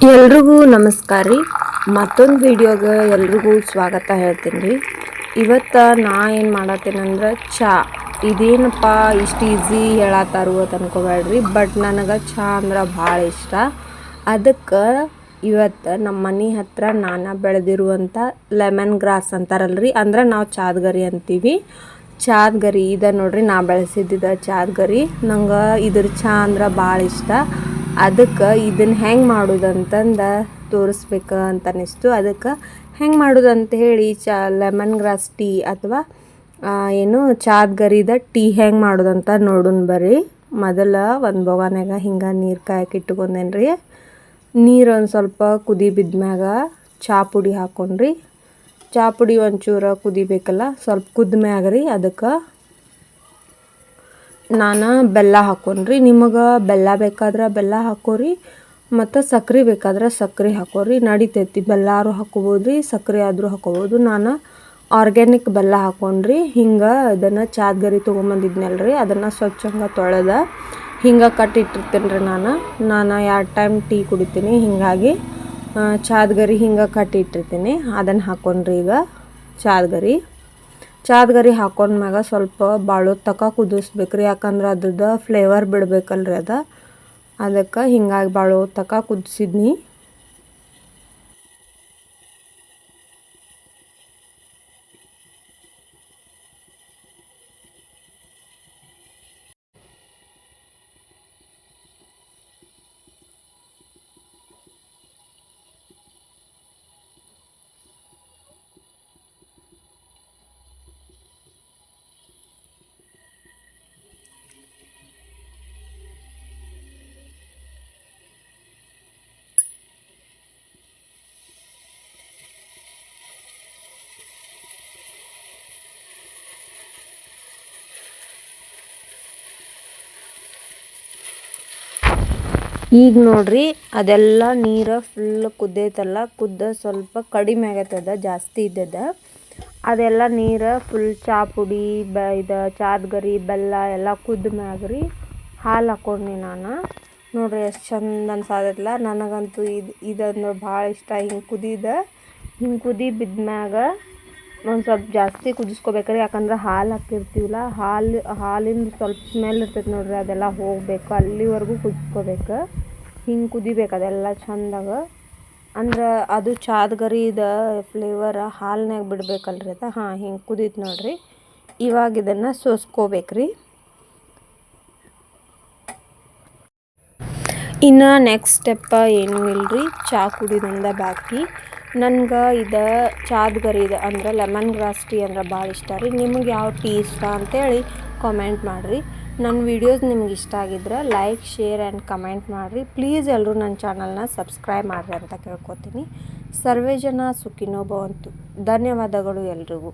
ಎಲ್ರಿಗೂ ನಮಸ್ಕಾರ ರೀ. ಮತ್ತೊಂದು ವಿಡಿಯೋಗೆ ಎಲ್ರಿಗೂ ಸ್ವಾಗತ ಹೇಳ್ತೀನಿ ರೀ. ಇವತ್ತು ನಾ ಏನು ಮಾಡತ್ತೀನಂದ್ರೆ ಇದೇನಪ್ಪ ಇಷ್ಟು ಈಸಿ ಹೇಳತ್ತಾರು ಅಂತ ಅನ್ಕೋಬೇಡ್ರಿ, ಬಟ್ ನನಗೆ ಚಹಾ ಅಂದ್ರೆ ಭಾಳ ಇಷ್ಟ. ಅದಕ್ಕೆ ಇವತ್ತು ನಮ್ಮ ಮನೆ ಹತ್ರ ನಾನು ಬೆಳೆದಿರುವಂಥ ಲೆಮನ್ ಗ್ರಾಸ್ ಅಂತಾರಲ್ರಿ, ಅಂದ್ರೆ ನಾವು ಚಾದ ಗರಿ ಅಂತೀವಿ. ಚಾದ ಗರಿ ಇದೆ ನೋಡ್ರಿ, ನಾ ಬೆಳೆಸಿದ್ದಿದ್ದ ಚಾದ ಗರಿ. ನಂಗೆ ಇದ್ರ ಚಹಾ ಅಂದ್ರೆ ಭಾಳ ಇಷ್ಟ. ಅದಕ್ಕೆ ಇದನ್ನು ಹೆಂಗೆ ಮಾಡೋದಂತಂದು ತೋರಿಸ್ಬೇಕು ಅಂತ ಅನ್ನಿಸ್ತು. ಅದಕ್ಕೆ ಹೆಂಗೆ ಮಾಡೋದಂತ ಹೇಳಿ ಲೆಮನ್ ಗ್ರಾಸ್ ಟೀ ಅಥವಾ ಏನು ಚಾದ ಗರಿದ ಟೀ ಹೆಂಗೆ ಮಾಡೋದಂತ ನೋಡೋಣ ಬರ್ರಿ. ಮೊದಲ ಒಂದು ಬೊಗನ್ಯಾಗ ಹಿಂಗೆ ನೀರು ಕಾಯಕ್ಕೆ ಇಟ್ಕೊಂಡೇನಿ ರೀ. ನೀರು ಒಂದು ಸ್ವಲ್ಪ ಕುದಿ ಬಿದ್ಮ್ಯಾಗ ಚಹಾ ಪುಡಿ ಹಾಕ್ಕೊಂಡ್ರಿ. ಚಹಾ ಪುಡಿ ಒಂಚೂರು ಕುದಿಬೇಕಲ್ಲ, ಸ್ವಲ್ಪ ಕುದ್ಮ್ಯಾಗ ರೀ ಅದಕ್ಕೆ ನಾನು ಬೆಲ್ಲ ಹಾಕ್ಕೊಂಡ್ರಿ. ನಿಮಗೆ ಬೆಲ್ಲ ಬೇಕಾದ್ರೆ ಬೆಲ್ಲ ಹಾಕೋರಿ, ಮತ್ತು ಸಕ್ರೆ ಬೇಕಾದ್ರೆ ಸಕ್ರೆ ಹಾಕೋರಿ, ನಡಿತೈತಿ. ಬೆಲ್ಲಾರು ಹಾಕೋಬೋದು ರೀ, ಸಕ್ರೆ ಆದರೂ ಹಾಕೋಬೋದು. ನಾನು ಆರ್ಗ್ಯಾನಿಕ್ ಬೆಲ್ಲ ಹಾಕ್ಕೊಂಡ್ರಿ. ಹಿಂಗೆ ಅದನ್ನು ಚಾದ ಗರಿ ತೊಗೊಂಬಂದಿದ್ನಲ್ರಿ, ಅದನ್ನು ಸ್ವಚ್ಛಂಗೆ ತೊಳೆದ ಹಿಂಗೆ ಕಟ್ಟಿಟ್ಟಿರ್ತೀನಿ ರೀ. ನಾನು 2 ಟೈಮ್ ಟೀ ಕುಡಿತೀನಿ, ಹಿಂಗಾಗಿ ಚಾದ ಗರಿ ಹಿಂಗೆ ಕಟ್ಟಿಟ್ಟಿರ್ತೀನಿ. ಅದನ್ನು ಹಾಕ್ಕೊಂಡ್ರಿ. ಈಗ ಚಾದ ಗರಿ ಹಾಕೊಂಡ್ಮ್ಯಾಗ ಸ್ವಲ್ಪ ಭಾಳ ತಕ ಕುದಿಸ್ಬೇಕ್ರಿ, ಯಾಕಂದ್ರೆ ಅದ್ರದ್ದು ಫ್ಲೇವರ್ ಬಿಡ್ಬೇಕಲ್ರಿ ಅದಕ್ಕೆ ಹಿಂಗಾಗಿ ಭಾಳ ತಕ ಕುದಿಸಿದ್ನಿ. ಈಗ ನೋಡ್ರಿ, ಅದೆಲ್ಲ ನೀರು ಫುಲ್ ಕುದ್ದೈತಲ್ಲ, ಸ್ವಲ್ಪ ಕಡಿಮೆ ಆಗತ್ತದ, ಜಾಸ್ತಿ ಇದ್ದದ. ಅದೆಲ್ಲ ನೀರು ಫುಲ್ ಚಹಾ ಪುಡಿ ಇದು ಚಾದ ಗರಿ ಬೆಲ್ಲ ಎಲ್ಲ ಕುದ್ದ ಮ್ಯಾಗ್ರಿ ಹಾಲು ಹಾಕ್ಕೊಂಡ್ನಿ ನಾನು. ನೋಡ್ರಿ ಎಷ್ಟು ಚಂದ ಅನ್ಸಾದಲ್ಲ. ನನಗಂತೂ ಇದಂದ್ರೆ ಭಾಳ ಇಷ್ಟ. ಹಿಂಗೆ ಕುದಿ ಬಿದ್ಮ್ಯಾಗ ಒಂದು ಸ್ವಲ್ಪ ಜಾಸ್ತಿ ಕುದಿಸ್ಕೋಬೇಕ್ರಿ, ಯಾಕಂದ್ರೆ ಹಾಲು ಹಾಕಿರ್ತೀವಲ್ಲ, ಹಾಲಿಂದ ಸ್ವಲ್ಪ ಸ್ಮೆಲ್ ಇರ್ತೈತೆ ನೋಡ್ರಿ, ಅದೆಲ್ಲ ಹೋಗಬೇಕು, ಅಲ್ಲಿವರೆಗೂ ಕುದಿಸ್ಕೋಬೇಕು. ಹಿಂಗೆ ಕುದಿಬೇಕು ಅದೆಲ್ಲ ಚಂದಾಗ. ಅಂದ್ರೆ ಅದು ಚಾದ ಗರಿದ ಫ್ಲೇವರ್ ಹಾಲಿನಾಗ ಬಿಡ್ಬೇಕಲ್ರಿ ಹಿಂಗೆ ಕುದೀತು ನೋಡ್ರಿ. ಇವಾಗ ಇದನ್ನು ಸೋಸ್ಕೋಬೇಕ್ರಿ. ಇನ್ನು ನೆಕ್ಸ್ಟ್ ಸ್ಟೆಪ್ಪ ಏನೂ ಇಲ್ಲರಿ, ಚಹಾ ಕುಡಿಯೋದ್ರಿಂದ ಬಾಕಿ. ನನ್ಗೆ ಚಾದ ಗರಿದ ಅಂದ್ರೆ ಲೆಮನ್ ಗ್ರಾಸ್ ಟೀ ಅಂದ್ರೆ ಭಾಳ ಇಷ್ಟ ರೀ. ನಿಮಗೆ ಯಾವ ಟೀ ಇಷ್ಟ ಅಂತೇಳಿ ಕಾಮೆಂಟ್ ಮಾಡಿರಿ. ನನ್ನ ವೀಡಿಯೋಸ್ ನಿಮ್ಗೆ ಇಷ್ಟ ಆಗಿದ್ರೆ ಲೈಕ್, ಶೇರ್ ಆ್ಯಂಡ್ ಕಮೆಂಟ್ ಮಾಡಿರಿ. ಪ್ಲೀಸ್ ಎಲ್ಲರೂ ನನ್ನ ಚಾನಲ್ನ ಸಬ್ಸ್ಕ್ರೈಬ್ ಮಾಡಿರಿ ಅಂತ ಕೇಳ್ಕೊತೀನಿ. ಸರ್ವೇ ಜನ ಸುಖಿನೋ ಭವಂತು. ಧನ್ಯವಾದಗಳು ಎಲ್ರಿಗೂ.